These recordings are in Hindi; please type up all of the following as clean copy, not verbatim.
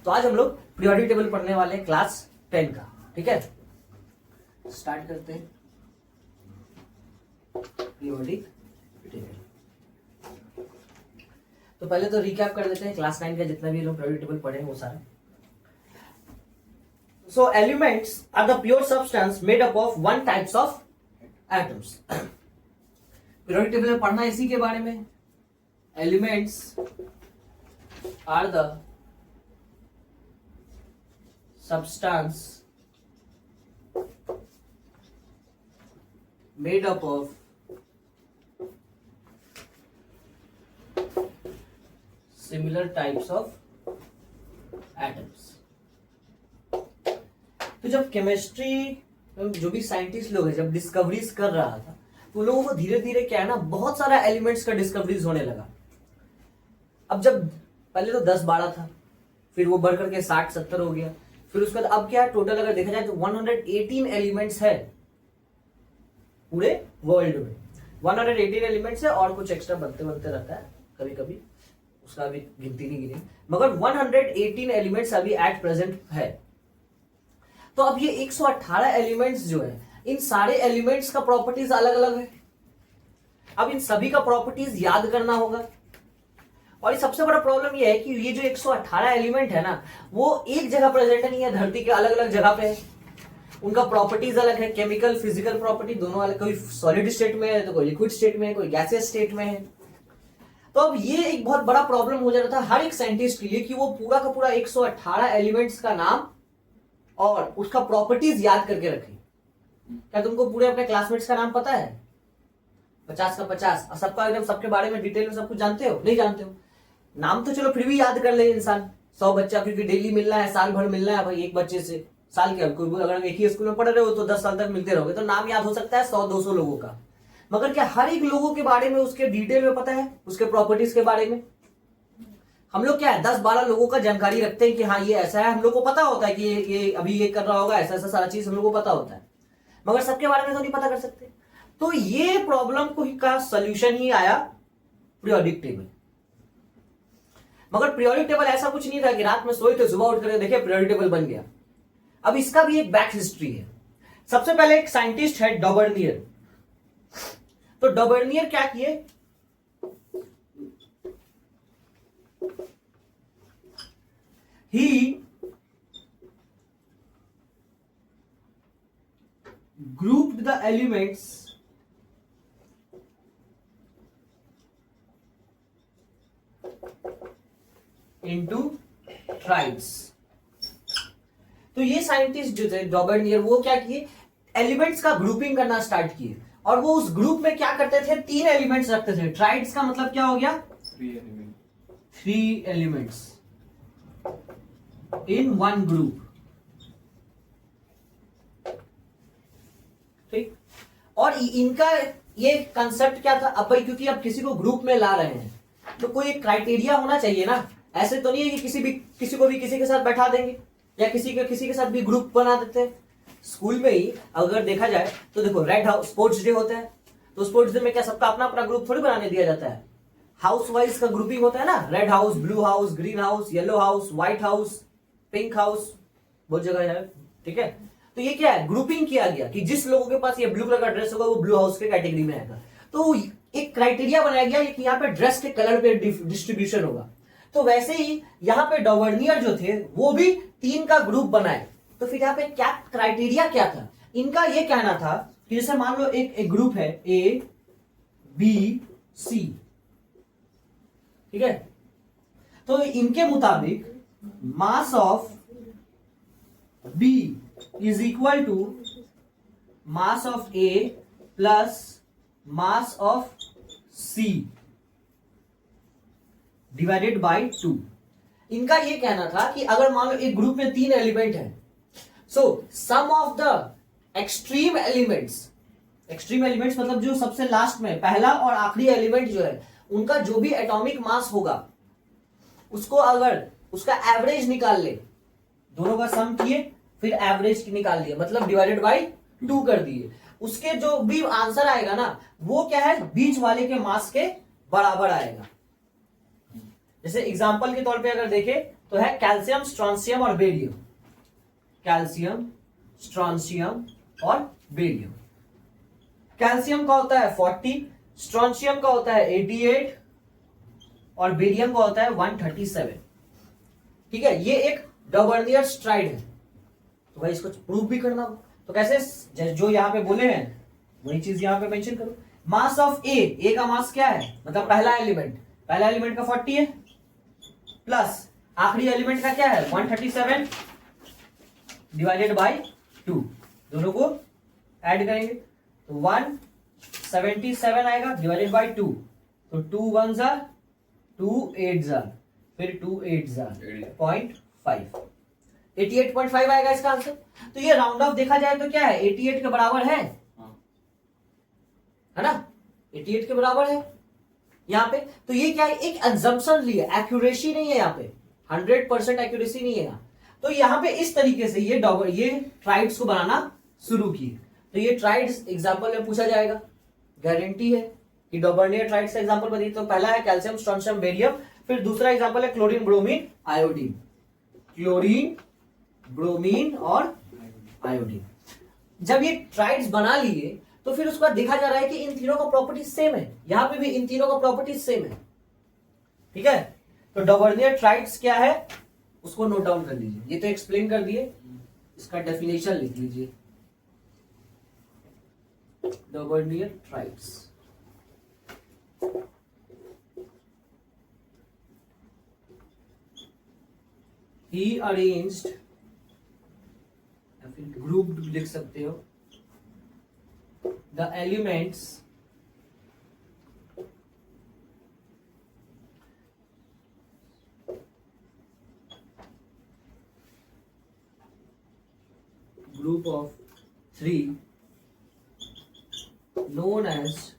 तो आज हम लोग पीरियोडिक टेबल पढ़ने वाले हैं क्लास 10 का। ठीक है, स्टार्ट करते हैं पीरियोडिक टेबल। तो पहले तो रिकैप कर देते हैं क्लास 9 का जितना भी लोग पीरियोडिक टेबल पढ़े हैं वो सारे। So elements are the pure substance made up of one types of atoms. Periodic table में पढ़ना इसी के बारे में। Elements are the substance made up of similar types of atoms. तो जब केमिस्ट्री जो भी साइंटिस्ट लोग हैं जब डिस्कवरीज कर रहा था तो लोगों को धीरे धीरे क्या है ना बहुत सारा एलिमेंट्स का डिस्कवरीज होने लगा। अब जब पहले तो 10-12 था, फिर वो बढ़ करके 60-70 हो गया, फिर उसके बाद अब क्या है टोटल अगर देखा जाए तो 118 एलिमेंट्स है पूरे वर्ल्ड में। 118 एलिमेंट्स है और कुछ एक्स्ट्रा बनते रहता है कभी कभी, उसका अभी गिनती नहीं गिनी, मगर 118 एलिमेंट्स अभी एट प्रेजेंट है। तो अब ये 118 एलिमेंट्स जो है इन सारे एलिमेंट्स का प्रॉपर्टीज अलग अलग है। अब इन सभी का प्रॉपर्टीज याद करना होगा और ये सबसे बड़ा प्रॉब्लम ये है कि ये जो 118 एलिमेंट है ना वो एक जगह प्रेजेंट नहीं है, धरती के अलग अलग जगह पे है। उनका प्रॉपर्टीज अलग है, केमिकल फिजिकल प्रॉपर्टी दोनों अलग, कोई सॉलिड स्टेट में है तो कोई लिक्विड स्टेट में है, कोई गैसियस स्टेट में है। तो अब ये एक बहुत बड़ा प्रॉब्लम हो जाता था हर एक साइंटिस्ट के लिए कि वो पूरा का पूरा 118 एलिमेंट्स का नाम और उसका प्रॉपर्टीज याद करके रखें। क्या तुमको पूरे अपने क्लासमेट्स का नाम पता है? 50 का 50 और सबका एकदम सबके बारे में डिटेल में सब कुछ जानते हो? नहीं जानते हो। नाम तो चलो फिर भी याद कर ले इंसान, 100 बच्चा क्योंकि डेली मिलना है, साल भर मिलना है भाई एक बच्चे से। साल क्या, अगर एक ही स्कूल में पढ़ रहे हो तो 10 साल तक मिलते रहोगे तो नाम याद हो सकता है 100-200 लोगों का, मगर क्या हर एक लोगों के बारे में उसके डिटेल में पता है, उसके प्रॉपर्टीज के बारे में? हम लोग क्या है 10-12 लोगों का जानकारी रखते हैं कि हाँ ये ऐसा है, हम लोग को पता होता है कि ये अभी ये कर रहा होगा, ऐसा ऐसा सारा चीज हम लोग को पता होता है, मगर सबके बारे में तो नहीं पता कर सकते। तो ये प्रॉब्लम का सॉल्यूशन ही आया पीरियोडिक टेबल। मगर पीरियोडिक टेबल ऐसा कुछ नहीं था कि रात में सोए थे सुबह उठ कर देखे पीरियोडिक टेबल बन गया। अब इसका भी एक बैक हिस्ट्री है। सबसे पहले एक साइंटिस्ट है डॉबर्नियर। तो डॉबर्नियर क्या किए, he grouped the elements into tribes। तो ये साइंटिस्ट जो थे डॉबर्नियर वो क्या किए, एलिमेंट्स का ग्रुपिंग करना स्टार्ट किए और वो उस ग्रुप में क्या करते थे 3 एलिमेंट्स रखते थे। ट्राइड्स का मतलब क्या हो गया 3 एलिमेंट्स इन वन ग्रुप। ठीक, और इनका ये कंसेप्ट क्या था, अब भाई क्योंकि अब किसी को ग्रुप में ला रहे हैं तो कोई एक क्राइटेरिया होना चाहिए ना। ऐसे तो नहीं है कि किसी को भी किसी के साथ बैठा देंगे या किसी के साथ भी ग्रुप बना देते हैं। स्कूल में ही अगर देखा जाए तो देखो रेड हाउस स्पोर्ट्स डे होता है तो स्पोर्ट्स डे में क्या सबका अपना अपना ग्रुप थोड़ी बनाने दिया जाता है, हाउस वाइज का ग्रुपिंग होता है ना, red house, blue house, green house, yellow house, white house, pink house, बहुत जगह है। ठीक है, तो ये क्या है ग्रुपिंग किया गया कि जिस लोगों के पास ये ब्लू कलर का ड्रेस होगा वो ब्लू हाउस के कैटेगरी में आएगा। तो एक क्राइटेरिया बनाया गया कि यहाँ पे ड्रेस के कलर पे डिस्ट्रीब्यूशन होगा। तो वैसे ही यहाँ पे डॉबर्नियर जो थे वो भी 3 का ग्रुप बनाए। तो फिर यहाँ पे क्या क्राइटेरिया क्या था, इनका ये कहना था कि जैसे मान लो एक ग्रुप है A B C, ठीक है, तो इनके मुताबिक mass of B is equal to mass of A plus mass of C divided by 2। इनका ये कहना था कि अगर मान लो एक ग्रुप में 3 एलिमेंट है, सो सम ऑफ द एक्सट्रीम एलिमेंट्स मतलब जो सबसे लास्ट में पहला और आखिरी एलिमेंट जो है उनका जो भी एटॉमिक मास होगा उसको अगर उसका एवरेज निकाल ले, दोनों का सम किए फिर एवरेज निकाल दिया, मतलब डिवाइडेड बाय 2 कर दिए, उसके जो भी आंसर आएगा ना वो क्या है बीच वाले के मास के बराबर आएगा। जैसे एग्जांपल के तौर पे अगर देखें तो है कैल्शियम, स्ट्रॉन्शियम और बेरियम। कैल्शियम, स्ट्रॉन्शियम और बेरियम। कैल्शियम का होता है 40, स्ट्रॉन्शियम का होता है 88 और बेरियम का होता है 137। ठीक है, ये एक डबर्नियर स्ट्राइड है, तो भाई इसको प्रूव भी करना हो तो कैसे, जो यहां पे बोले हैं वही चीज यहां पे मेंशन करो। मास ऑफ ए का मास क्या है, मतलब पहला एलिमेंट का 40 है, प्लस आखिरी एलिमेंट का क्या है 137 डिवाइडेड बाय 2, दोनों को ऐड करेंगे तो 177 आएगा डिवाइडेड बाय 2, तो 2 1 जार 2 8 जार फिर 2 8 जार 0.5, 88.5 आएगा इसका आंसर। तो ये राउंड ऑफ देखा जाए तो क्या है 88 के बराबर है ना, 88 के बराबर है यहाँ पे। तो ये क्या है, एक अजम्पशन ली है, एक्यूरेसी नहीं है यहाँ पे, 100% एक्यूरेसी नहीं है यहाँ। तो यहाँ पे इस तरीके से ये ट्राइड्स को बनाना शुरू किए। तो ये ट्राइड्स एग्जांपल में पूछा जाएगा, गारंटी है कि डॉबर्नियर ट्राइड्स का एग्जांपल बताइए। तो पहला है कैल्शियम, स्ट्रॉन्शियम, बेरियम, फिर दूसरा एग्जांपल है chlorine, bromine, iodine. Chlorine, bromine और आयोडीन। जब ये ट्राइड्स बना लिए तो फिर उसके बाद देखा जा रहा है कि इन तीनों का प्रॉपर्टीज सेम है, यहां पे भी इन तीनों का प्रॉपर्टीज सेम है। ठीक है, तो डॉबर्नियर ट्राइड्स क्या है उसको नोट डाउन कर लीजिए, ये तो एक्सप्लेन कर दिए, इसका डेफिनेशन लिख लीजिए। डॉबर्नियर ट्राइड्स, ही अरेंज्ड, या फिर ग्रुप लिख सकते हो, the elements group of 3 known as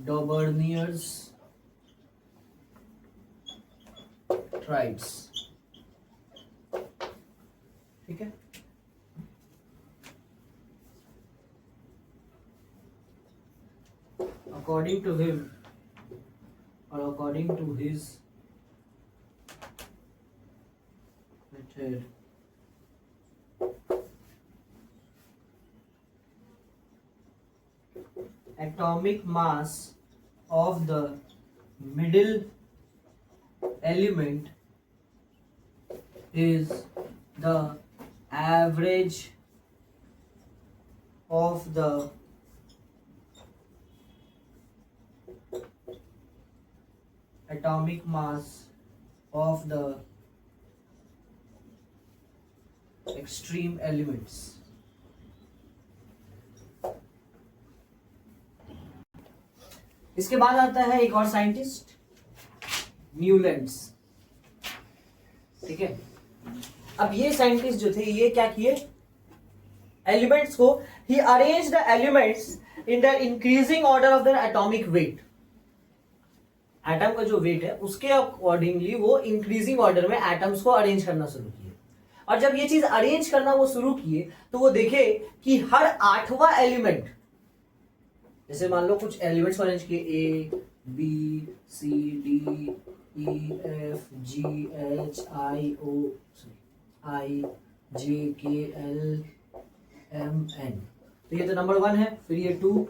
Dobernier's triads। ठीक है, according to him or according to his method, atomic mass of the middle element is the average of the atomic mass of the extreme elements। इसके बाद आता है एक और साइंटिस्ट, न्यूलैंड्स। ठीक है, अब ये साइंटिस्ट जो थे ये क्या किए, एलिमेंट्स को ही arrange the elements in the increasing order of the atomic weight. Atom का जो वेट है उसके अकॉर्डिंगली वो इंक्रीजिंग ऑर्डर में एटम्स को अरेंज करना शुरू किए। और जब ये चीज अरेंज करना वो शुरू किए तो वो देखे कि हर 8वां एलिमेंट, जैसे मान लो कुछ एलिमेंट्स को अरेंज किए A B C D E F G H I J K L M N, तो ये तो नंबर 1 है, फिर ये 2,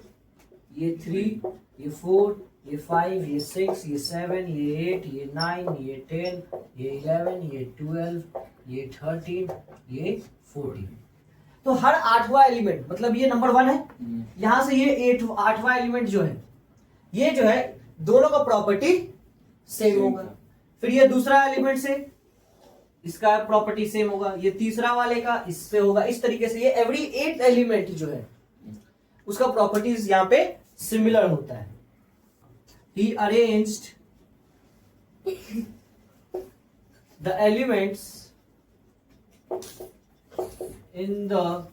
ये 3, ये 4, ये 5, ये 6, ये 7, ये 8, ये 9, ये 10, ये 11, ये 12, ये 13, ये 14। तो हर 8वां एलिमेंट, मतलब ये नंबर 1 है, यहां से ये 8वां एलिमेंट जो है ये जो है दोनों का प्रॉपर्टी सेम होगा। फिर ये दूसरा एलिमेंट से इसका प्रॉपर्टी सेम होगा, ये तीसरा वाले का इससे होगा। इस तरीके से ये एवरी 8th एलिमेंट जो है उसका प्रॉपर्टीज यहां पे सिमिलर होता है। He arranged the elements in the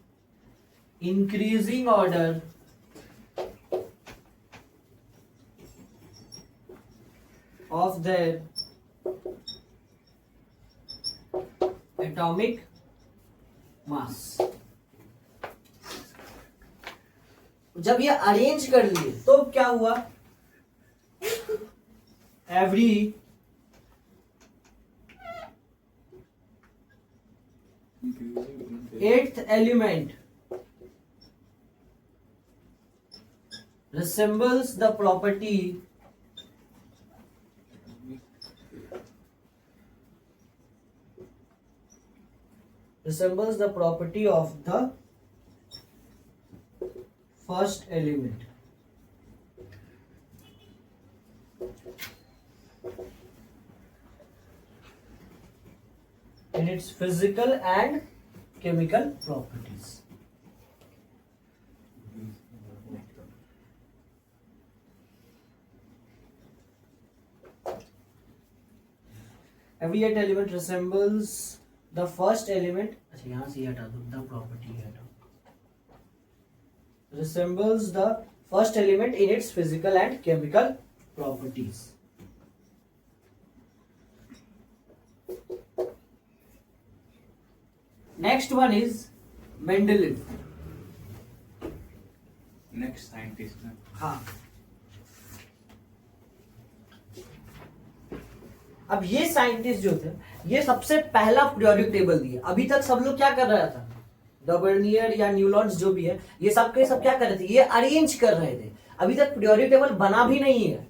increasing order of their atomic mass। जब ये अरेंज कर लिए तो क्या हुआ, every eighth element resembles the property of the first element. In its physical and chemical properties. Every eighth element resembles the first element. अच्छा यहाँ से हटा दो, the property हटा. Resembles the first element in its physical and chemical properties. Next one is Mendeleev. Next scientist ना. हाँ. अब ये साइंटिस्ट जो थे, ये सबसे पहला पीरियोडिक टेबल दिया. अभी तक सब लोग क्या कर रहा था, डबर्नियर या न्यूलॉन्स जो भी है, ये सब के सब क्या कर रहे थे, ये अरेंज कर रहे थे. अभी तक पीरियोडिक टेबल बना भी नहीं है,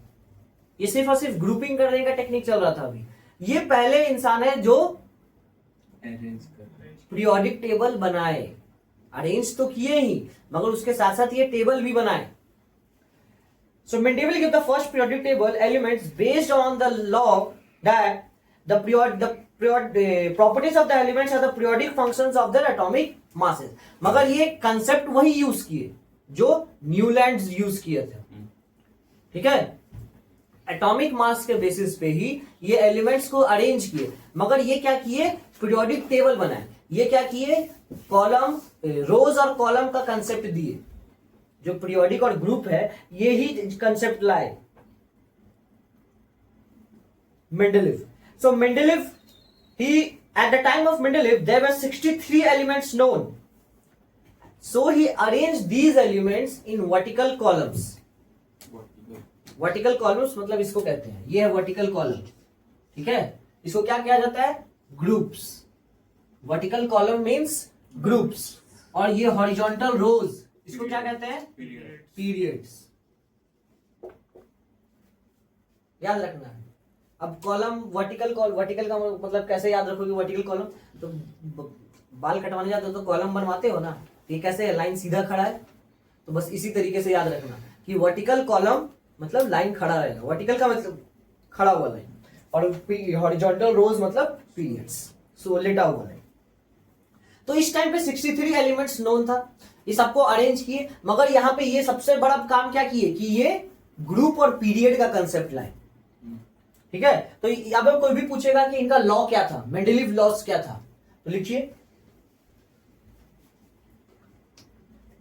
ये सिर्फ और सिर्फ ग्रुपिंग करने का टेक्निक चल रहा था. अभी ये पहले इंसान है जो अरेंज कर रहे. पीरियोडिक टेबल बनाए. अरेंज तो किए ही, मगर उसके साथ साथ ये टेबल भी बनाए. So Mendeleev gave the first periodic table elements based on the law that the properties of the elements are the periodic functions of their atomic masses. मगर ये कंसेप्ट वही यूज किए जो न्यूलैंड्स यूज किए थे. ठीक है, एटॉमिक मास के बेसिस पे ही ये एलिमेंट्स को अरेंज किए. मगर ये क्या किए, पीरियोडिक टेबल बनाए. ये क्या किए, कॉलम, रोज और कॉलम का कंसेप्ट दिए. जो पीरियोडिक और ग्रुप है, ये ही कंसेप्ट लाए Mendeleev. So Mendeleev, at the time of Mendeleev, there were 63 elements known. So he arranged these elements in vertical columns. Vertical columns मतलब इसको कहते हैं, ये है वर्टिकल कॉलम. ठीक है, इसको क्या किया जाता है, groups. Vertical column means groups. और ये हॉरिजॉन्टल रोज, इसको क्या कहते हैं, पीरियड्स. याद रखना है. अब कॉलम वर्टिकल का मतलब कैसे याद रखोगे, वर्टिकल कॉलम तो बाल कटवाने जाते हो तो कॉलम बनवाते हो ना, ये कैसे है, लाइन सीधा खड़ा है, तो बस इसी तरीके से याद रखना कि वर्टिकल कॉलम मतलब लाइन खड़ा रहेगा. वर्टिकल का मतलब खड़ा हुआ लाइन, और हॉरिजॉन्टल रोज मतलब पीरियड्स, सो लेटा हुआ लाइन. तो इस टाइम पे 63 एलिमेंट्स नोन था, ये सबको अरेंज किए. मगर यहाँ पे ये सबसे बड़ा काम क्या किए कि ये ग्रुप और पीरियड का कंसेप्ट लाए. ठीक है, तो अब कोई भी पूछेगा कि इनका लॉ क्या था, मेंडेलीव लॉस क्या था, तो लिखिए,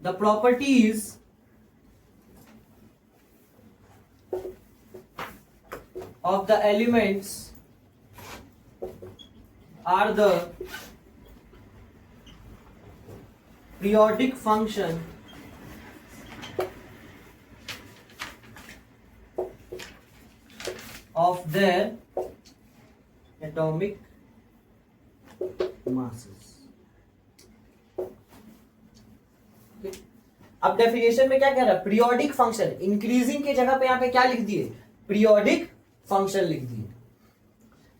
the properties of the elements are the periodic function of their atomic masses. अब डेफिनेशन में क्या कह रहा है, पीरियोडिक फंक्शन. इंक्रीजिंग के जगह पे यहां पे क्या लिख दिए, पीरियोडिक फंक्शन लिख दिए.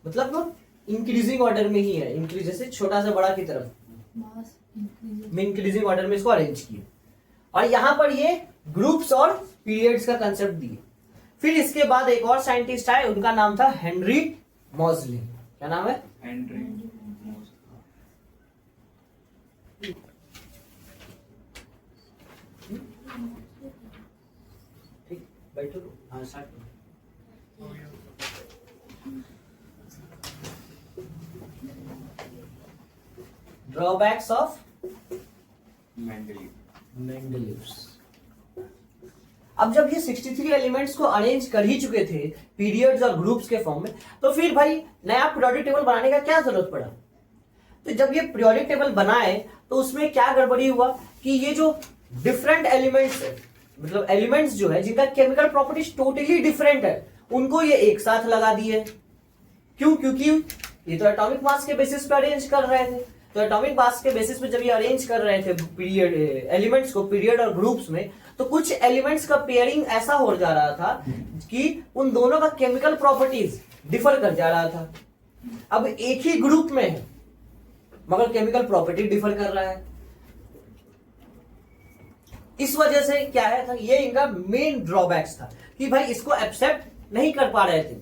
मतलब वो इंक्रीजिंग ऑर्डर में ही है, इंक्रीज जैसे छोटा से बड़ा की तरफ, इंक्रीजिंग ऑर्डर में इसको अरेंज किए. और यहां पर ये ग्रुप्स और पीरियड्स का कंसेप्ट दिए. फिर इसके बाद एक और साइंटिस्ट आए, उनका नाम था हेनरी मॉजले. क्या नाम है, हेनरी. ठीक, बैठो. हाँ, स्टार्ट करो. Drawbacks of Mendeleev's. अब जब ये 63 एलिमेंट्स को अरेंज कर ही चुके थे पीरियड्स और ग्रुप्स के फॉर्म में, तो फिर भाई नया पीरियोडिक टेबल बनाने का क्या जरूरत पड़ा. तो जब ये पीरियोडिक टेबल बनाए तो उसमें क्या गड़बड़ी हुआ कि ये जो डिफरेंट एलिमेंट्स है, मतलब एलिमेंट्स जो है जिनका केमिकल प्रॉपर्टीज टोटली डिफरेंट है, उनको ये एक साथ लगा दिए. क्यों, क्योंकि ये तो एटॉमिक मास के बेसिस पे अरेंज कर रहे थे. तो एटॉमिक मास के बेसिस पे जब ये अरेंज कर रहे थे पीरियड एलिमेंट्स को पीरियड और ग्रुप्स में, तो कुछ एलिमेंट्स का पेयरिंग ऐसा हो जा रहा था कि उन दोनों का केमिकल प्रॉपर्टीज डिफर कर जा रहा था। अब एक ही ग्रुप में है मगर केमिकल प्रॉपर्टी डिफर कर रहा है। इस वजह से क्या है था, ये इनका मेन ड्रॉबैक्स था कि भाई इसको एक्सेप्ट नहीं कर पा रहे थे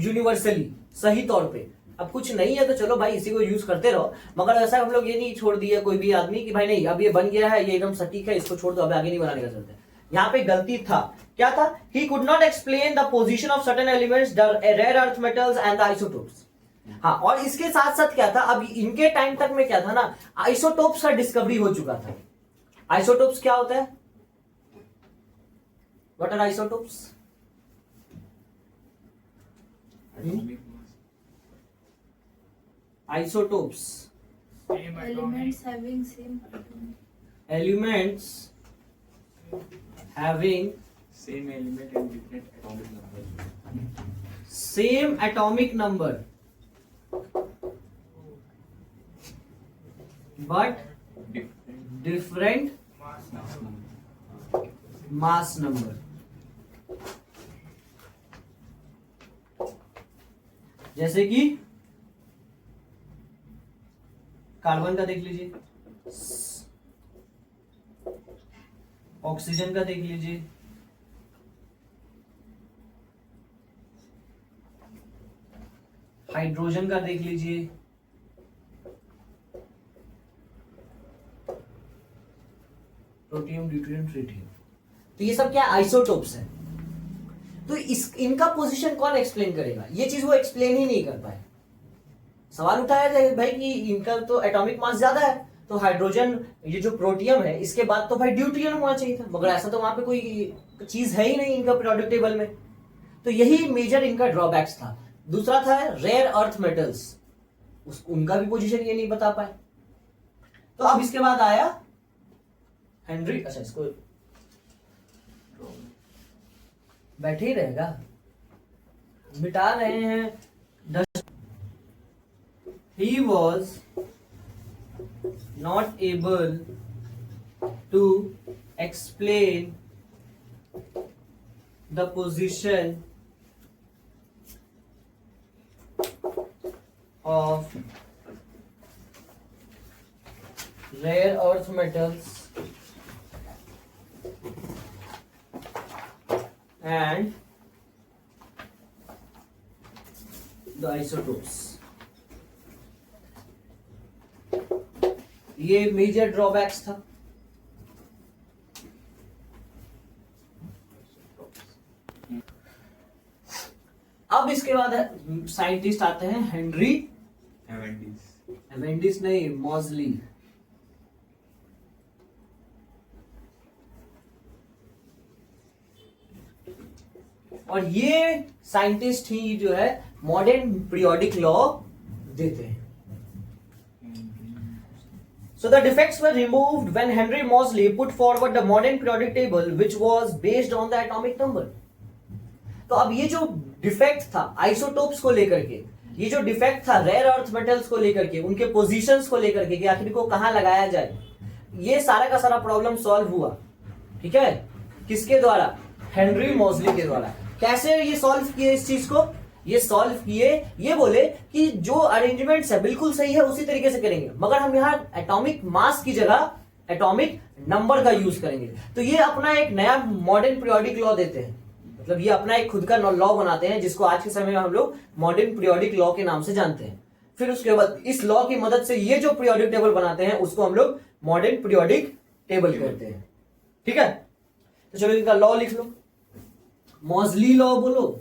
यूनिवर्सली सही तौर पे। अब कुछ नहीं है तो चलो भाई इसी को यूज करते रहो, मगर ऐसा हम लोग ये नहीं छोड़ दिया कोई भी आदमी कि भाई नहीं अब ये बन गया है, ये एकदम सटीक है, इसको छोड़ दो, अब आगे नहीं बनाने का चलते। यहाँ पे गलती था, क्या था, he could not explain the position of certain elements, the rare earth metals and the isotopes. हाँ, और इसके साथ साथ क्या था, अब इनके टाइम तक में क्या था ना, आइसोटोप्स का डिस्कवरी हो चुका था। आइसोटोप्स क्या होता है, what are isotopes? Atomic mass. Isotopes, Elements having same atomic. elements having Same element and different atomic number. same atomic number but Different different mass number. mass number। जैसे कि कार्बन का देख लीजिए, ऑक्सीजन का देख लीजिए, हाइड्रोजन का देख लीजिए, प्रोटियम, ड्यूटेरियम, ट्रिटियम। तो ये सब क्या आइसोटोप्स है। तो इनका पोजीशन कौन एक्सप्लेन करेगा, ये चीज वो एक्सप्लेन ही नहीं कर पाए। सवाल उठाया जाए भाई कि इनका तो एटॉमिक मास ज्यादा है, तो हाइड्रोजन ये जो प्रोटियम है इसके बाद तो भाई ड्यूटेरियम होना चाहिए था, मगर ऐसा तो वहां पे कोई चीज है ही नहीं इनका पीरियोडिक टेबल में। तो यही मेजर इनका ड्रॉबैक्स था। दूसरा था रेयर अर्थ मेटल्स, उनका भी पोजीशन ये नहीं बता पाए। तो अब इसके बाद आया हेनरी, अच्छा इसको बैठे ही रहेगा, मिटा रहे हैं। He was not able to explain the position of rare earth metals and the isotopes। ये मेजर ड्रॉबैक्स था। अब इसके बाद साइंटिस्ट आते हैं हेनरी एवेंडिस नहीं, मॉजली। और ये साइंटिस्ट ही जो है मॉडर्न पीरियोडिक लॉ देते हैं। So the defects were removed when Henry Moseley put forward the modern periodic table, which was based on the atomic number। तो अब ये जो डिफेक्ट था आइसोटोप्स को लेकर के, ये जो डिफेक्ट था रेयर अर्थ मेटल्स को लेकर के, उनके पोजीशंस को लेकर के कि आखिर को कहां लगाया जाए, ये सारा का सारा प्रॉब्लम सॉल्व हुआ। ठीक है, किसके द्वारा, हेनरी मॉजली के द्वारा। कैसे ये सॉल्व किए इस चीज को, ये सॉल्व किए, ये बोले कि जो अरेंजमेंट्स है बिल्कुल सही है उसी तरीके से करेंगे, मगर हम यहाँ एटॉमिक मास की जगह एटॉमिक नंबर का यूज करेंगे। तो ये अपना एक नया मॉडर्न पीरियोडिक लॉ देते हैं, मतलब ये अपना एक खुद का लॉ बनाते हैं जिसको आज के समय में हम लोग मॉडर्न पीरियोडिक लॉ के नाम से जानते हैं। फिर उसके बाद इस लॉ की मदद से ये जो पीरियोडिक टेबल बनाते हैं उसको हम लोग मॉडर्न पीरियोडिक टेबल कहते हैं। ठीक है, तो चलो इनका लॉ लिख लो। मॉजली लॉ बोलो,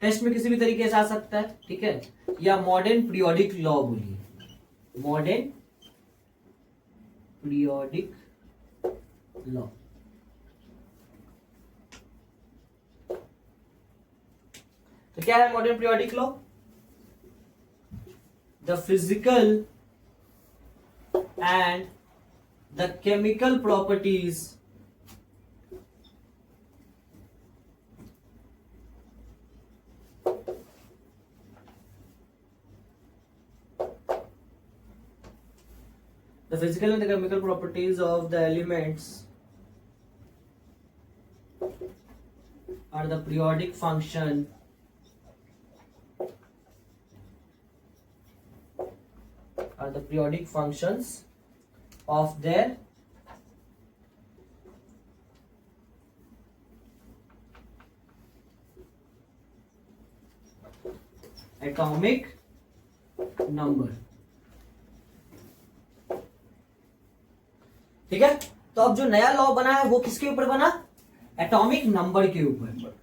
टेस्ट में किसी भी तरीके से आ सकता है। ठीक है, या मॉडर्न पीरियोडिक लॉ बोलिए, मॉडर्न पीरियोडिक लॉ। तो क्या है modern periodic law? The physical and the chemical properties The physical and the chemical properties of the elements are the periodic function of their atomic number. ठीक है, तो अब जो नया लॉ बना है वो किसके ऊपर बना? एटॉमिक नंबर के ऊपर।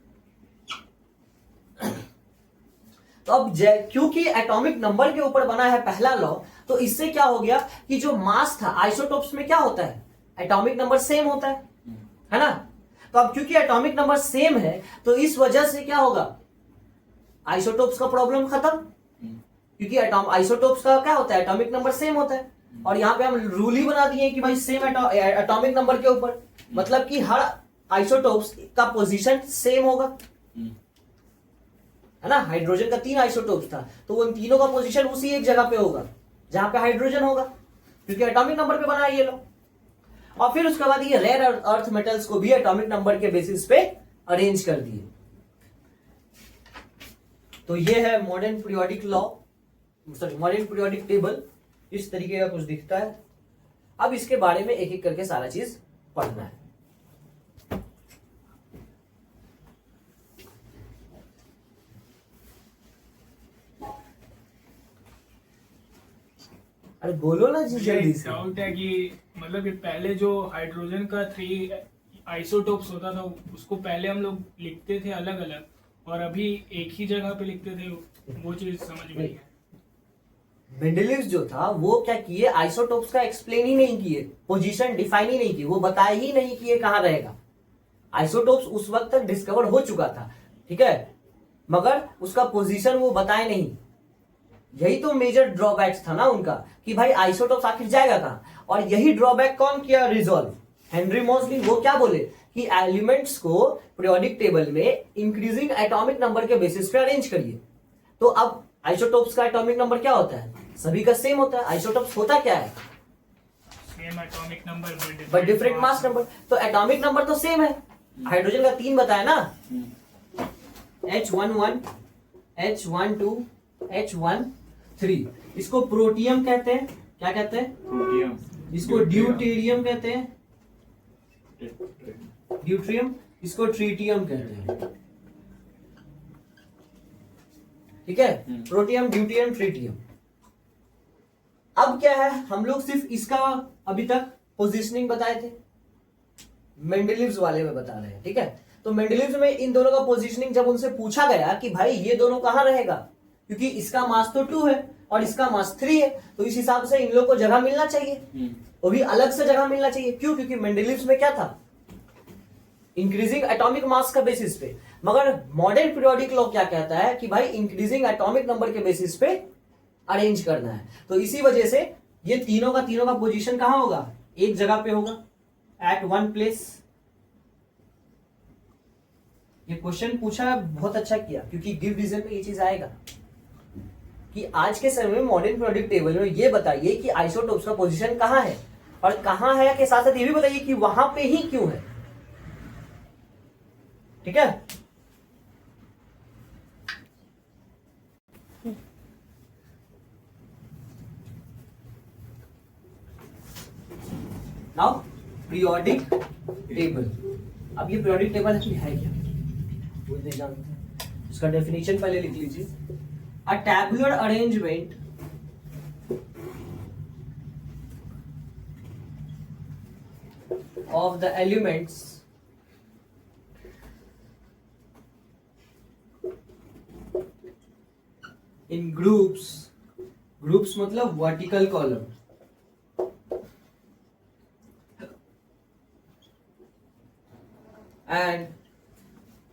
तो अब क्योंकि एटॉमिक नंबर के ऊपर बना है पहला लॉ, तो इससे क्या हो गया कि जो मास था आइसोटोप्स में क्या होता है? एटॉमिक नंबर सेम होता है ना? तो अब क्योंकि एटॉमिक नंबर सेम है तो इस वजह से क्या होगा? आइसोटोप्स का प्रॉब्लम खत्म, क्योंकि आइसोटोप्स का क्या होता है? एटॉमिक नंबर सेम होता है। और यहां पे हम रूल ही बना दिए कि भाई सेम एटॉमिक नंबर के ऊपर, मतलब कि हर आइसोटोप्स का पोजीशन सेम होगा, है ना? हाइड्रोजन का 3 आइसोटोप्स था तो उन तीनों का पोजीशन उसी एक जगह पे होगा जहां पे हाइड्रोजन होगा, क्योंकि एटॉमिक नंबर पे बना है ये लो। और फिर उसके बाद ये रेयर अर्थ मेटल्स को भी एटॉमिक नंबर के बेसिस पे अरेंज कर दिए। तो ये है modern periodic law, sorry modern periodic table. इस तरीके का कुछ दिखता है। अब इसके बारे में एक एक करके सारा चीज पढ़ना है। अरे बोलो ना जी जल्दी से। डाउट है कि मतलब कि पहले जो हाइड्रोजन का 3 आइसोटोप्स होता था उसको पहले हम लोग लिखते थे अलग अलग, और अभी एक ही जगह पे लिखते थे, वो चीज समझ में नहीं है। मेंडेलिव्स जो था वो क्या किए? आइसोटोप्स का एक्सप्लेन ही नहीं किए, पोजीशन डिफाइन ही नहीं की, वो बताए ही नहीं कि ये कहां रहेगा। आइसोटोप्स उस वक्त तक डिस्कवर हो चुका था, ठीक है, मगर उसका पोजीशन वो बताए नहीं। यही तो मेजर ड्रॉबैक्स था ना उनका कि भाई आइसोटोप्स आखिर जाएगा कहां। और यही ड्रॉबैक कौन किया रिजॉल्व? Henry muslin. वो क्या बोले कि एलिमेंट्स को पीरियोडिक टेबल में इंक्रीजिंग एटॉमिक नंबर के बेसिस पे अरेंज करिए। तो अब आइसोटोप्स का एटॉमिक नंबर क्या होता है? सभी का सेम होता है। आइसोटोप्स होता क्या है? Same atomic number but different mass number. तो एटॉमिक नंबर तो सेम है। हाइड्रोजन का 3 बताया ना, H11, H12, H13। इसको प्रोटियम कहते हैं। क्या कहते हैं? प्रोटियम। इसको ड्यूटेरियम कहते हैं, ड्यूट्रियम। इसको ट्रीटियम कहते हैं, ठीक है? Protium, deuterium, tritium. अब क्या है, हम लोग सिर्फ इसका अभी तक पोजीशनिंग बताए थे, मेंडेलिव्स वाले में बता रहे हैं, ठीक है? तो मेंडेलिव्स में इन दोनों का पोजीशनिंग जब उनसे पूछा गया कि भाई ये दोनों कहां रहेगा, क्योंकि इसका मास तो 2 है और इसका मास 3 है, तो इस हिसाब से इन लोग को जगह मिलना चाहिए, वो भी अलग से जगह मिलना चाहिए। क्यों? क्योंकि मेंडेलिव्स में क्या था? इंक्रीजिंग एटॉमिक मास का बेसिस पे। मगर मॉडर्न पीरियोडिक लॉ क्या कहता है कि भाई इंक्रीजिंग एटॉमिक नंबर के बेसिस पे अरेंज करना है। तो इसी वजह से ये तीनों का पोजीशन कहां होगा? एक जगह पे होगा, एट वन प्लेस। ये क्वेश्चन पूछा है, बहुत अच्छा किया, क्योंकि गिव रीजन में ये चीज आएगा कि आज के समय में मॉडर्न पीरियोडिक टेबल में ये बताइए कि आइसोटोप्स का पोजीशन कहां है, और कहां है के साथ साथ ये भी बताइए कि वहां पे ही क्यों है, ठीक है? Now periodic table. अब ये पीरियोडिक टेबल है क्या, वो नहीं जानते। इसका डेफिनेशन पहले लिख लीजिए। A tabular arrangement of the elements in groups मतलब vertical column, and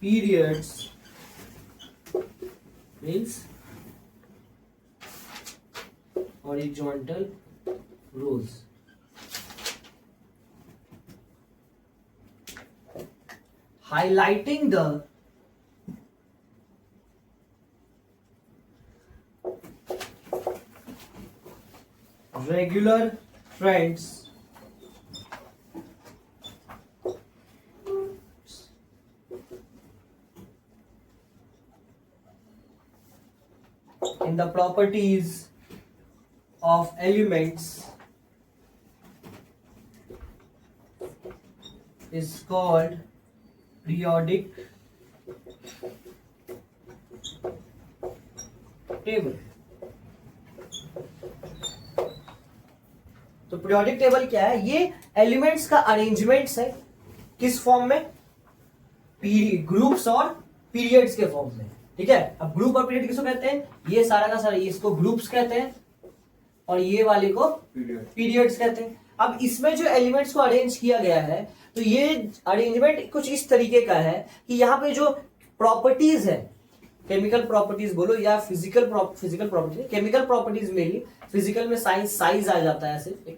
periods means horizontal rows, highlighting the regular trends in the properties of elements is called periodic table. तो पीरियोडिक टेबल क्या है? ये एलिमेंट्स का अरेंजमेंट्स है। किस फॉर्म में? ग्रुप्स और पीरियड्स के फॉर्म में। ठीक है, अब ग्रुप और पीरियड किसको कहते हैं? ये सारा का सारा इसको ग्रुप्स कहते हैं और ये वाले को पीरियड्स कहते हैं। अब इसमें जो एलिमेंट्स को अरेंज किया गया है, तो ये अरेंजमेंट कुछ इस तरीके का है कि यहाँ पे जो प्रॉपर्टीज है, केमिकल प्रॉपर्टीज बोलो या फिजिकल प्रॉपर्टीज, केमिकल प्रॉपर्टीज में ही, फिजिकल में साइज आ जाता है सिर्फ।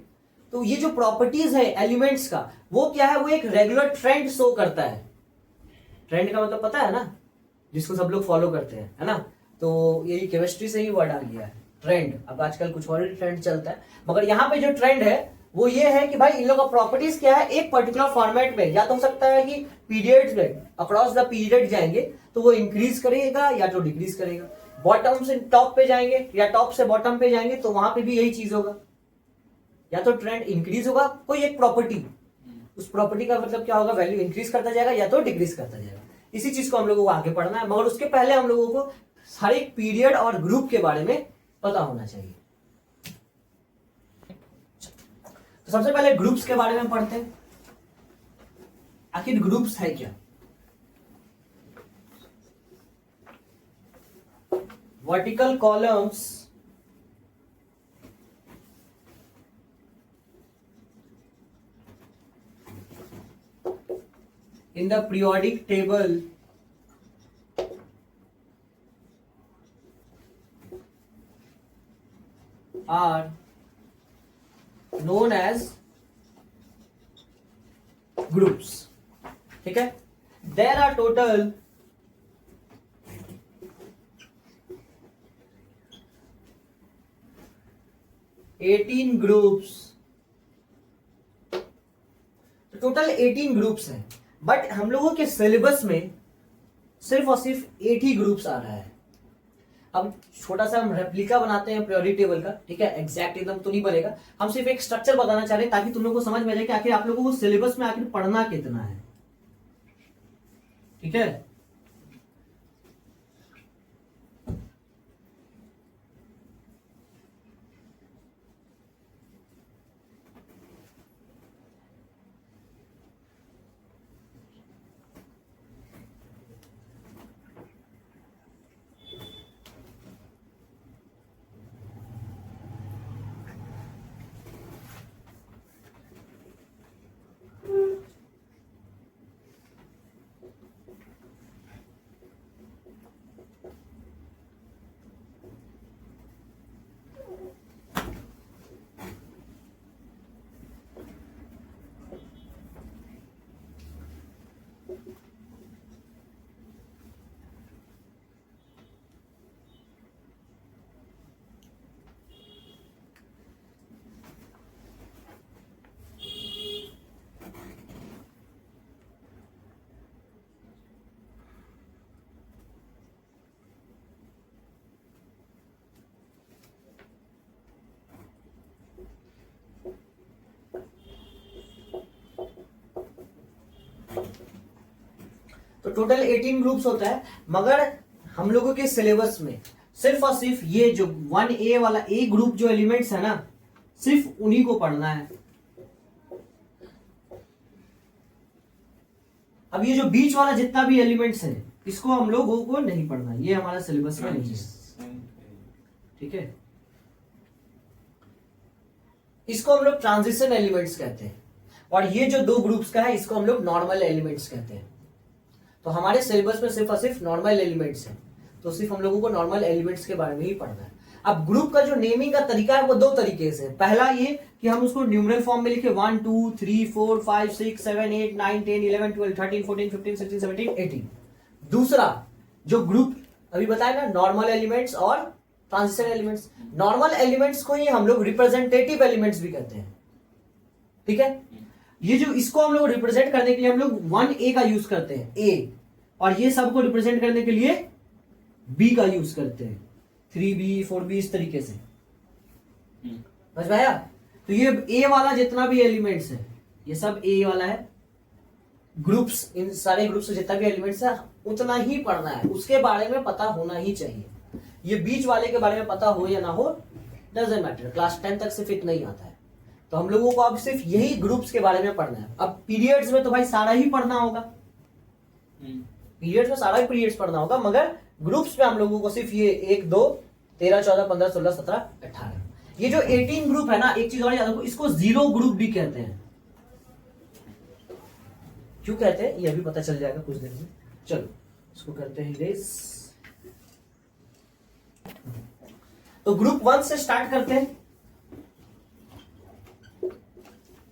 तो ये जो प्रॉपर्टीज है एलिमेंट्स का, वो क्या है? वो एक रेगुलर ट्रेंड शो करता है। ट्रेंड का मतलब पता है ना, जिसको सब लोग फॉलो करते हैं, है ना? तो यही केमिस्ट्री से ही वर्ड आ गया है ट्रेंड। अब आजकल कुछ और ट्रेंड चलता है, मगर यहाँ पे जो ट्रेंड है वो ये है कि भाई इन लोगों का प्रॉपर्टीज क्या है? एक पर्टिकुलर फॉर्मेट में, या तो हो सकता है कि पीरियड्स में अक्रॉस द पीरियड जाएंगे तो वो इंक्रीज करेगा या तो डिक्रीज करेगा। बॉटम से टॉप पे जाएंगे या टॉप से बॉटम पे जाएंगे तो वहां पे भी यही चीज होगा, या तो ट्रेंड इंक्रीज होगा, कोई एक प्रॉपर्टी, उस प्रॉपर्टी का मतलब क्या होगा? वैल्यू इंक्रीज करता जाएगा या तो डिक्रीज करता जाएगा। इसी चीज को हम लोगों को आगे पढ़ना है, मगर उसके पहले हम लोगों को हर एक पीरियड और ग्रुप के बारे में पता होना चाहिए। तो सबसे पहले ग्रुप्स के बारे में पढ़ते हैं। आखिर ग्रुप्स है क्या? Vertical columns in the periodic table are known as groups. ठीक है, there are total 18 groups. Total 18 groups हैं, बट हम लोगों के सिलेबस में सिर्फ और सिर्फ 8 ही ग्रुप्स आ रहा है। अब छोटा सा हम रेप्लिका बनाते हैं पीरियोडिक टेबल का, ठीक है, एग्जैक्ट एकदम तो नहीं बनेगा, हम सिर्फ एक स्ट्रक्चर बताना चाह रहे हैं ताकि तुम लोगों को समझ में आ जाए कि आखिर आप लोगों को सिलेबस में आखिर पढ़ना कितना है। ठीक है, तो टोटल 18 ग्रुप्स होता है, मगर हम लोगों के सिलेबस में सिर्फ और सिर्फ ये जो 1A वाला ए ग्रुप जो एलिमेंट्स है ना, सिर्फ उन्हीं को पढ़ना है। अब ये जो बीच वाला जितना भी एलिमेंट्स है इसको हम लोगों को नहीं पढ़ना, ये हमारा सिलेबस में नहीं है। ठीक है, इसको हम लोग ट्रांजिशन एलिमेंट्स कहते हैं, और ये जो दो ग्रुप्स का है इसको हम लोग नॉर्मल एलिमेंट्स कहते हैं। तो हमारे सिलेबस में सिर्फ और सिर्फ नॉर्मल एलिमेंट्स हैं, तो सिर्फ हम लोगों को नॉर्मल एलिमेंट्स के बारे में ही पढ़ना है। अब ग्रुप का जो नेमिंग का तरीका है वो दो तरीके से है। पहला ये कि हम उसको न्यूमरल फॉर्म में लिखे 1 2 3 4 5 6 7 8 9 10 11 12 13 14 15 16 17 18। दूसरा जो ग्रुप अभी बताया ना, नॉर्मल एलिमेंट्स और ट्रांजिशन एलिमेंट्स। नॉर्मल एलिमेंट्स को ही हम लोग रिप्रेजेंटेटिव एलिमेंट्स भी कहते हैं। ठीक है, ये जो इसको हम लोग रिप्रेजेंट करने के लिए हम लोग 1A का यूज करते हैं, A, और ये सबको रिप्रेजेंट करने के लिए B का यूज करते हैं, 3B 4B इस तरीके से। समझ में आया? तो ये A वाला जितना भी एलिमेंट्स है ये सब A वाला है, ग्रुप्स, इन सारे ग्रुप्स से जितना भी एलिमेंट्स है उतना ही पढ़ना है, उसके बारे में पता होना ही चाहिए। ये बीच वाले के बारे में पता हो या ना हो डजंट मैटर, क्लास 10 तक सिर्फ इतना ही आता है। तो हम लोगों को अब सिर्फ यही ग्रुप्स के बारे में पढ़ना है। अब पीरियड्स में तो भाई सारा ही पढ़ना होगा, पीरियड्स में सारा ही पीरियड्स पढ़ना होगा, मगर ग्रुप्स में हम लोगों को सिर्फ ये 1 2 13 14 15 16 17 18 ये जो 18 ग्रुप है ना, एक चीज और याद रखो, इसको जीरो ग्रुप भी कहते हैं। क्यों कहते हैं ये अभी पता चल जाएगा कुछ देर में। चलो इसको करते हैं इरेज। तो ग्रुप 1 से स्टार्ट करते हैं।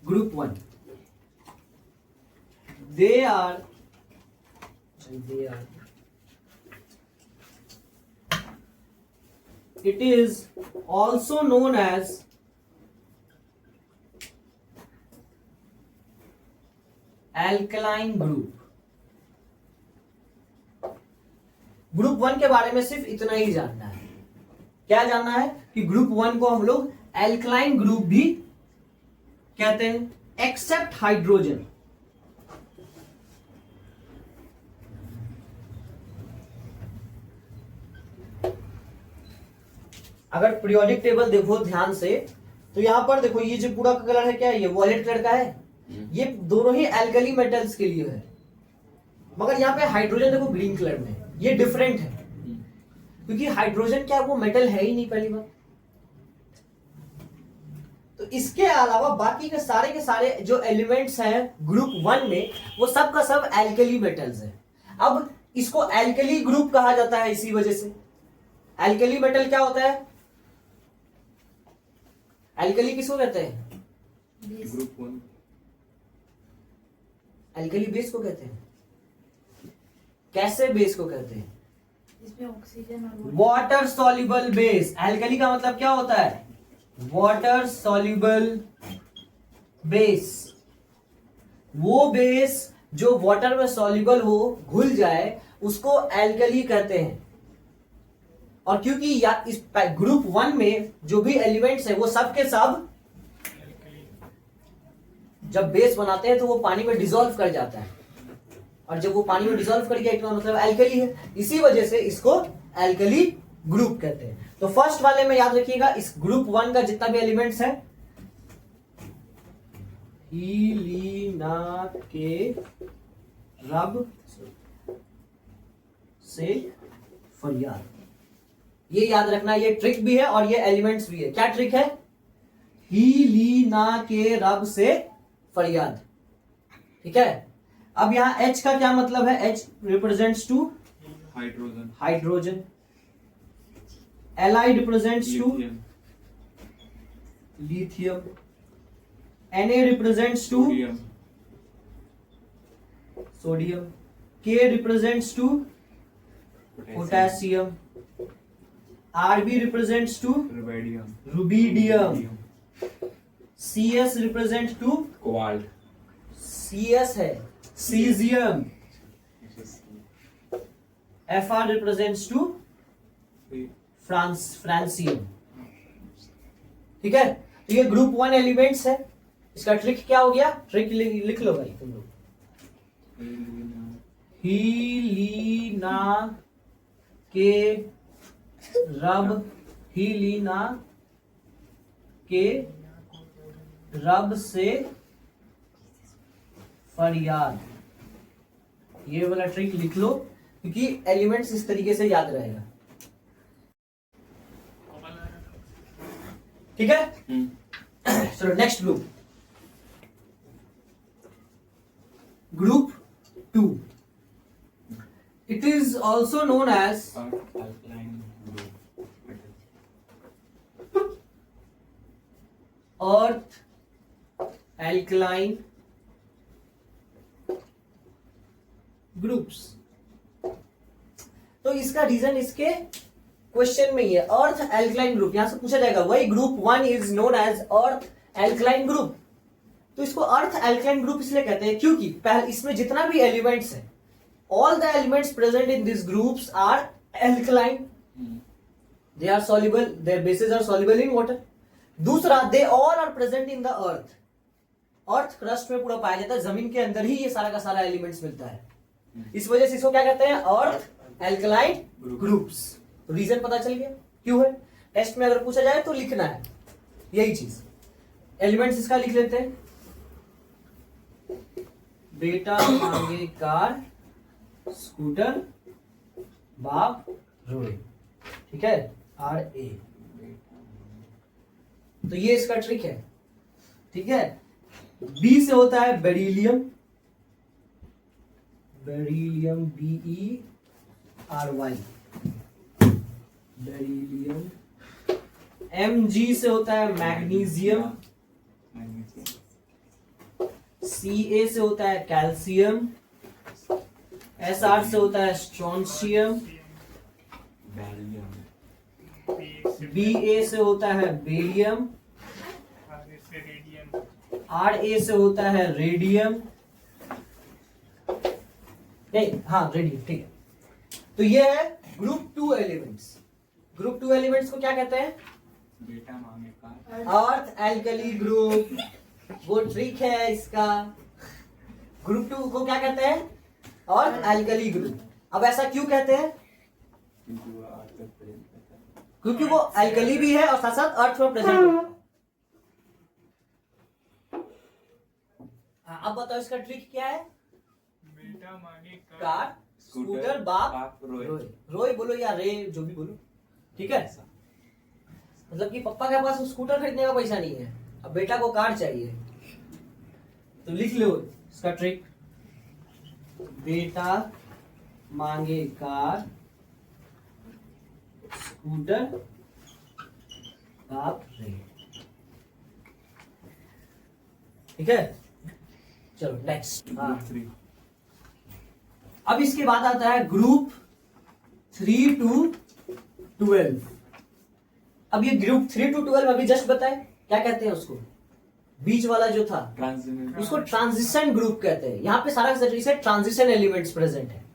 Group 1 they are it is also known as alkaline group। Group 1 के बारे में सिर्फ इतना ही जानना है। क्या जानना है कि ग्रुप 1 को हम लोग एल्कलाइन ग्रुप भी कहते हैं, एक्सेप्ट हाइड्रोजन। अगर पीरियोडिक टेबल देखो ध्यान से तो यहां पर देखो ये जो पूरा कलर है क्या है, ये वॉयलेट कलर का है, ये दोनों ही एल्कली मेटल्स के लिए है, मगर यहाँ पे हाइड्रोजन देखो ग्रीन कलर में, ये डिफरेंट है क्योंकि हाइड्रोजन क्या है, वो मेटल है ही नहीं पहली बार। तो इसके अलावा बाकी के सारे जो एलिमेंट्स हैं ग्रुप 1 में वो सब का सब एल्कली मेटल्स है। अब इसको एल्कली ग्रुप कहा जाता है इसी वजह से। एल्कली मेटल क्या होता है, एल्कली किसको कहते हैं, ग्रुप 1 एल्कली बेस को कहते हैं। कैसे बेस को कहते हैं, इसमें ऑक्सीजन और वाटर सॉल्युबल बेस। एल्कली का मतलब क्या होता है, वाटर सॉल्युबल बेस। वो बेस जो वाटर में सॉल्युबल हो, घुल जाए, उसको एल्कली कहते हैं। और क्योंकि इस ग्रुप 1 में जो भी एलिमेंट्स है वो सब के सब जब बेस बनाते हैं तो वो पानी में डिसॉल्व कर जाता है, और जब वो पानी में डिसॉल्व कर गया इसका मतलब एल्कली है, इसी वजह से इसको एल्कली ग्रुप कहते हैं। तो फर्स्ट वाले में याद रखिएगा, इस ग्रुप 1 का जितना भी एलिमेंट्स है, हीलिना के रब से फरियाद, ये याद रखना, ये ट्रिक भी है और ये एलिमेंट्स भी है। क्या ट्रिक है, हीलिना के रब से फरियाद। ठीक है, अब यहां H का क्या मतलब है, H represents to hydrogen, hydrogen, Li represents to lithium, Na represents to sodium, sodium, K represents to potassium, Rb represents to rubidium, rubidium, Cs represents to cobalt, Cs है cesium, Fr represents to francium। ठीक है, तो ये ग्रुप 1 एलिमेंट्स है। इसका ट्रिक क्या हो गया, ट्रिक लिख लो भाई तुम लोग, हीलिना के रब, हीलिना के रब से फरियाद, ये वाला ट्रिक लिख लो क्योंकि एलिमेंट्स इस तरीके से याद रहेगा। ठीक है, चलो next group, group 2। It is also known as alkaline group, earth alkaline groups. तो इसका रीजन इसके क्वेश्चन में ही है, अर्थ एल्कलाइन ग्रुप, यहां से पूछा जाएगा वही group 1 is known as earth alkaline group. तो इसको अर्थ एल्काइन ग्रुप इसलिए कहते हैं क्योंकि पहले इसमें जितना भी एलिमेंट्स है, all the elements present in this groups are alkaline, they are soluble, their bases are soluble in water. दूसरा, they all are present in the earth, earth crust में पूरा पाया जाता है, जमीन के अंदर ही ये सारा का सारा एलिमेंट्स मिलता है। इस वजह से इसको क्या कहते हैं, अर्थ एल्कलाइन ग्रुप्स। रीजन पता चल गया क्यों है, टेस्ट में अगर पूछा जाए तो लिखना है यही चीज। एलिमेंट्स इसका लिख लेते हैं, बेटा मांगे कार, स्कूटर, बाप रोए, ठीक है, RA। तो ये इसका ट्रिक है, ठीक है। बी से होता है beryllium, beryllium BERY, beryllium. Mg से होता है मैग्नीशियम, Ca से होता है कैल्शियम, Sr से होता है स्ट्रोंशियम, Ba से होता है बेरियम, Ra से होता है रेडियम, नहीं हाँ रेडियम, ठीक है। तो ये है ग्रुप 2 एलिमेंट्स। ग्रुप 2 एलिमेंट्स को क्या कहते हैं, बेटा मांगे कार, अर्थ एल्कली ग्रुप, वो ट्रिक है इसका। ग्रुप 2 को क्या कहते हैं, अर्थ एल्कली ग्रुप। अब ऐसा क्यों कहते हैं, क्योंकि वो अर्थ पर प्रेजेंट करता है। क्योंकि वो एल्कली भी है और साथ साथ अर्थ में प्रेजेंट होता है। अब बताओ इसका ट्रिक क्या है, बेटा मांगे कार, स्कूटर, बाप रोए। रोए बोलो या रे, जो भी बोलो, ठीक है। मतलब कि पापा के पास स्कूटर खरीदने का पैसा नहीं है, अब बेटा को कार चाहिए, तो लिख लो इसका ट्रिक, बेटा मांगे कार, स्कूटर, बाप रे, ठीक है। चलो नेक्स्ट। ग्रुप 3, अब इसके बाद आता है ग्रुप 3 to 12। अब ये ग्रुप 3 to 12 अभी जस्ट बताए क्या कहते हैं उसको, बीच वाला जो था ट्रांजिशन, उसको ट्रांजिशन ग्रुप कहते हैं। यहां पे सारा ट्रांजिशन एलिमेंट्स प्रेजेंट है।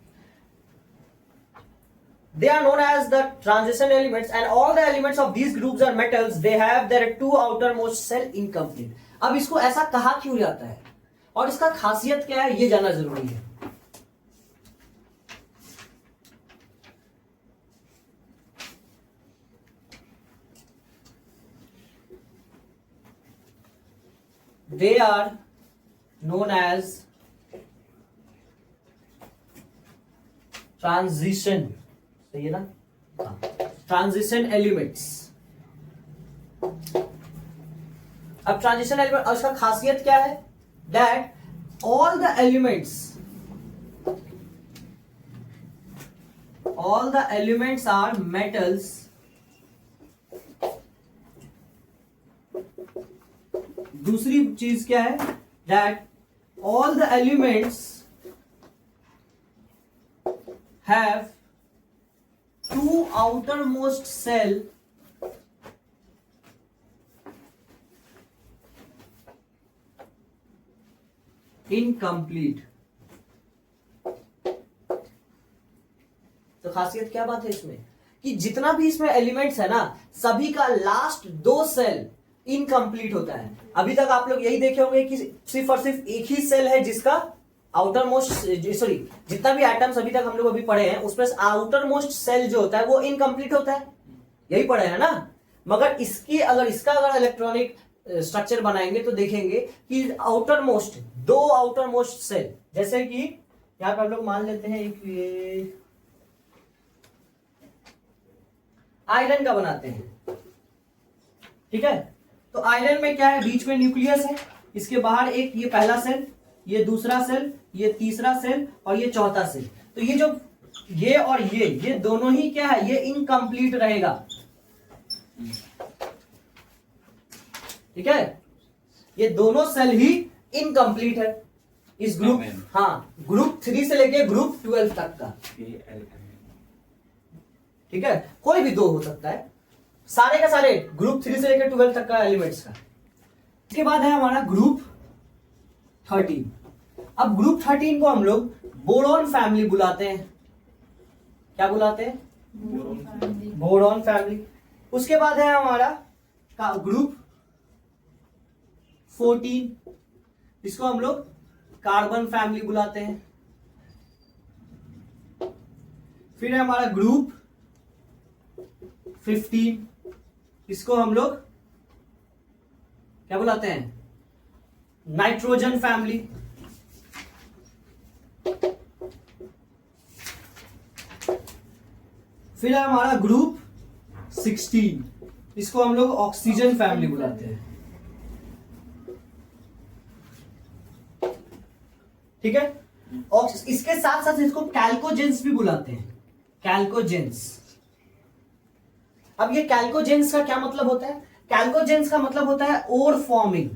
They are known as the transition elements and all the elements of these groups are metals. They have their 2 outermost cell incomplete. अब इसको ऐसा कहा क्यों जाता है और इसका खासियत क्या है ये जानना जरूरी है। They are known as transition, सही है ना, ट्रांजिशन एलिमेंट्स। अब ट्रांजिशन एलिमेंट और उसका खासियत क्या है, that all the elements are metals दूसरी चीज क्या है, that all the elements have 2 outermost cell incomplete। तो खासियत क्या बात है इसमें कि जितना भी इसमें एलिमेंट्स है ना, सभी का लास्ट 2 सेल इनकम्प्लीट होता है। अभी तक आप लोग यही देखे होंगे कि सिर्फ और सिर्फ एक ही सेल है जिसका आउटर मोस्ट, सॉरी जितना भी एटम्स अभी तक हम लोग अभी पढ़े हैं उसमें आउटर मोस्ट सेल जो होता है वो इनकम्प्लीट होता है, यही पढ़े हैं ना। मगर इसका अगर इलेक्ट्रॉनिक स्ट्रक्चर बनाएंगे तो देखेंगे कि आउटर मोस्ट सेल, जैसे कि यहाँ पे हम लोग मान लेते हैं एक ये आयरन का बनाते हैं, ठीक है। तो आयरन में क्या है, बीच में न्यूक्लियस है, इसके बाहर एक ये पहला सेल, ये दूसरा सेल, ये तीसरा सेल और ये चौथा सेल। तो ये जो ये और ये दोनों ही क्या है, ये इनकम्प्लीट रहेगा, ठीक है। ये दोनों सेल ही इनकम्प्लीट है इस ग्रुप, हाँ ग्रुप 3 से लेके ग्रुप 12 तक का, ठीक है। कोई भी 2 हो सकता है, सारे का सारे ग्रुप 3 से लेकर 12 तक का एलिमेंट्स का। इसके बाद है हमारा ग्रुप 13। अब ग्रुप 13 को हम लोग बोरॉन फैमिली बुलाते हैं। क्या बुलाते हैं? Boron family. उसके बाद है हमारा ग्रुप 14, इसको हम लोग कार्बन फैमिली बुलाते हैं। फिर है हमारा ग्रुप 15, इसको हम लोग क्या बुलाते हैं? Nitrogen family. फिर है हमारा ग्रुप 16, इसको हम लोग ऑक्सीजन फैमिली बुलाते हैं। ठीक है। और इसके साथ साथ इसको कैल्कोजेंस भी बुलाते हैं, कैल्कोजेंस। अब ये कैल्कोजेंस का क्या मतलब होता है? कैल्कोजेंस का मतलब होता है ओर फॉर्मिंग।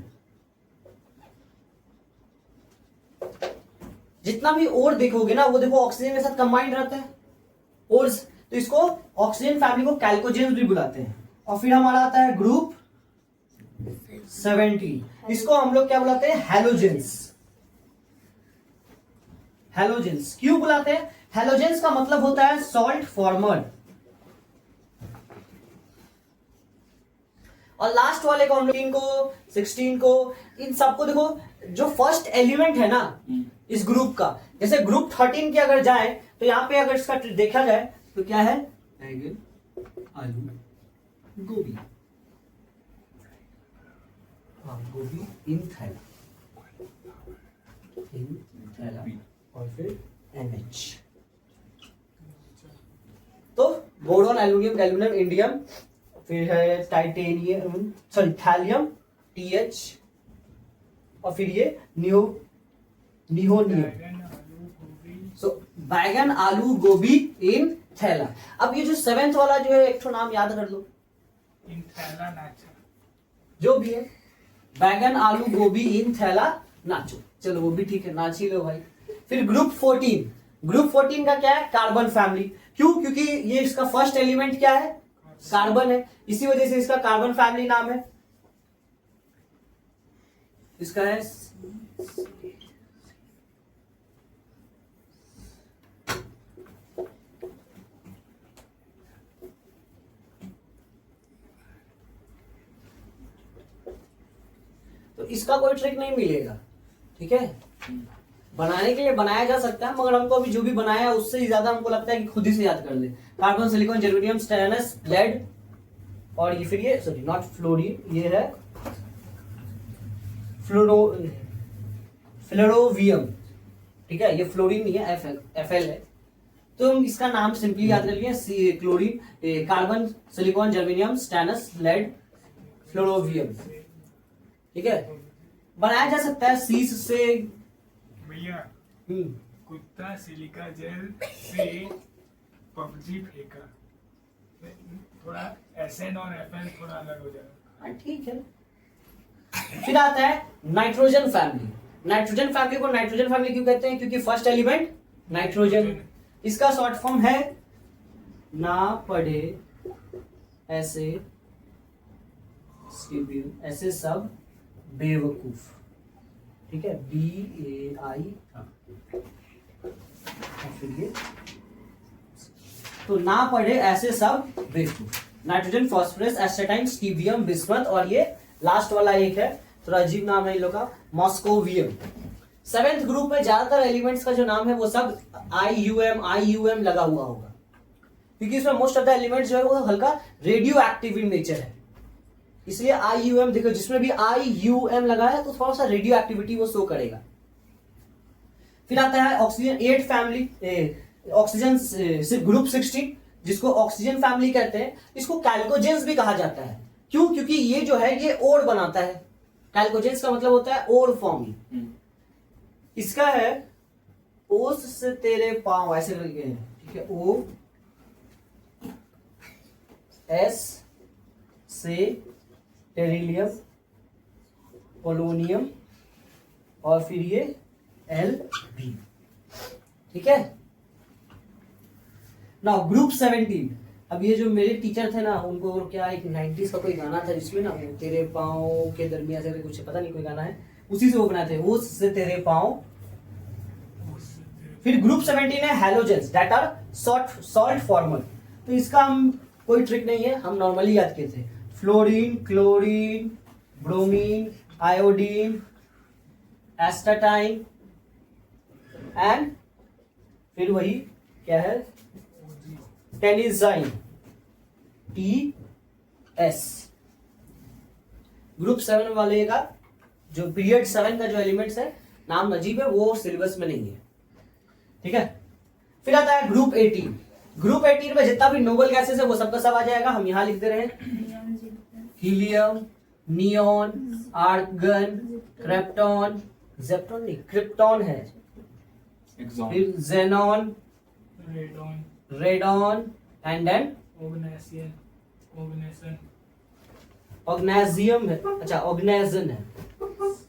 जितना भी ओर देखोगे ना, वो देखो ऑक्सीजन के साथ कंबाइंड रहता है ओर्स, तो इसको ऑक्सीजन फैमिली को कैल्कोजेंस भी बुलाते हैं। और फिर हमारा आता है ग्रुप 17, इसको हम लोग क्या बुलाते हैं? हैलोजेंस। हैलोजेंस क्यों बुलाते हैं? हैलोजेंस का मतलब होता है सॉल्ट फॉर्मर। और लास्ट वाले को हम लोग 3 को 16 को, इन सबको देखो, जो फर्स्ट एलिमेंट है ना इस ग्रुप का, जैसे ग्रुप 13 के अगर जाए तो यहां पे अगर इसका देखा जाए तो क्या है? बैगन, आलू, गोभी। गोभी इन थैला, और फिर NH। तो बोरॉन, एल्यूमिनियम, गैल्वेनियम, इंडियम, फिर है टाइटेनियम, सॉरी थैलियम, TH, और फिर ये निहोनियम। सो बैगन, आलू, गोभी इन थैला। अब ये जो 7th वाला जो है, एक तो नाम याद कर लो, इन थैला नाचो, जो भी है, बैगन, आलू, गोभी इन थैला नाचो। चलो वो भी ठीक है, नाच ही लो भाई। फिर ग्रुप 14, ग्रुप 14 का क्या है? Carbon family. क्यों? क्योंकि ये इसका फर्स्ट एलिमेंट क्या है? कार्बन है, इसी वजह से इसका कार्बन फैमिली नाम है। इसका है तो इसका कोई ट्रिक नहीं मिलेगा, ठीक है। बनाने के लिए बनाया जा सकता है, मगर हमको अभी जो भी बनाया है उससे ज्यादा हमको लगता है कि खुद ही से याद कर ले। Carbon, silicon, germanium, stannous, lead, और ये फिर ये सॉरी नॉट फ्लोरीन, ये है फ्लोरोवियम। ठीक है, ये फ्लोरीन नहीं है, FL है। तो हम इसका नाम सिंपली याद कर लिए, chlorine, carbon, silicon, germanium, stannous, lead, flerovium. ठीक है, बनाया जा सकता है सीस से। भैया कुत्ता सिलिका जेल से पबजी फेंका, थोड़ा SN और FL थोड़ा अलग हो जाएगा। ठीक है। फिर आता है नाइट्रोजन फैमिली। नाइट्रोजन फैमिली को नाइट्रोजन फैमिली क्यों कहते हैं? क्योंकि फर्स्ट एलिमेंट नाइट्रोजन। इसका शॉर्ट फॉर्म है ना पढ़े ऐसे ऐसे सब बेवकूफ। ठीक है, BAI। फिर ये तो ना पढ़े ऐसे सब बेवकूफ। नाइट्रोजन, फॉस्फोरस, एस्टेटाइन, स्टीबियम, बिस्मथ, और ये लास्ट वाला एक है, थोड़ा अजीब नाम है इन लोग का, मॉस्कोवियम। 7th ग्रुप में ज्यादातर एलिमेंट्स का जो नाम है वो सब IUM लगा हुआ होगा, क्योंकि इसमें मोस्ट ऑफ द एलिमेंट्स जो है वो हल्का रेडियो एक्टिव इन नेचर है, इसलिए IUM देखो, जिसमें भी IUM लगा है तो थोड़ा सा रेडियो एक्टिविटी वो शो करेगा। फिर आता है ऑक्सीजन 8 फैमिली, ऑक्सीजन सिर्फ ग्रुप 16, जिसको ऑक्सीजन फैमिली कहते हैं। इसको कैल्कोजेंस भी कहा जाता है। क्यों? क्योंकि ये जो है ये ओर बनाता है। कैल्कोजेंस का मतलब होता है ओर फॉर्मिंग। इसका है ओस से तेरे पांव, ऐसे करके है, ठीक है, OS से टेरिलियम, पोलोनियम, और फिर ये LB। ठीक है ना। ग्रुप 17, अब ये जो मेरे टीचर थे ना, उनको क्या एक 90s का कोई गाना था जिसमें ना वो तेरे पाँव के दरमियान से कुछ, पता नहीं कोई गाना है, उसी से वो बनाते हैं, उससे तेरे पाँव। फिर ग्रुप 17 है halogens that are salt former. तो इसका हम कोई ट्रिक नहीं है, हम नॉर्मली याद किए थे, fluorine, chlorine, bromine, iodine, एस्टाटाइन and फिर वही क्या है, टेनिजाइन, TS। ग्रुप 7 वाले का जो पीरियड 7 का जो एलिमेंट्स है, नाम अजीब है, वो सिलेबस में नहीं है, ठीक है। फिर आता है ग्रुप 18। ग्रुप 18 में जितना भी नोबल गैसेस है वो सबका सब आ जाएगा, हम यहां लिख दे रहे हैं, नियॉन, जिप्टन, हीलियम, नियॉन, आर्गन, क्रिप्टॉन, जेप्टॉन नहीं, क्रिप्टॉन है, Exon. फिर xenon, radon, radon and then oganesson, oganesson, oganesson है, अच्छा ऑर्गेनाइजन है,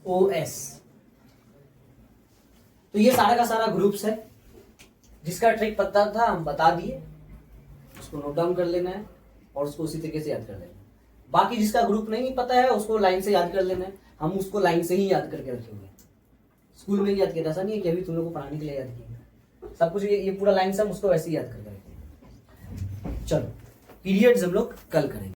OS। तो ये सारा का सारा ग्रुप्स है, जिसका ट्रिक पता था हम बता दिए, उसको नोट डाउन कर लेना है और उसको उसी तरीके से याद कर लेना है। बाकी जिसका ग्रुप नहीं पता है उसको लाइन से याद कर लेना है, हम उसको लाइन से ही याद करके रखेंगे। स्कूल में याद किया, ऐसा नहीं है कि अभी तुम लोग को पढ़ाने के लिए याद किया, सब कुछ ये पूरा लाइन से हम उसको वैसे ही याद करके रखेंगे। चलो पीरियड्स हम लोग कल करेंगे।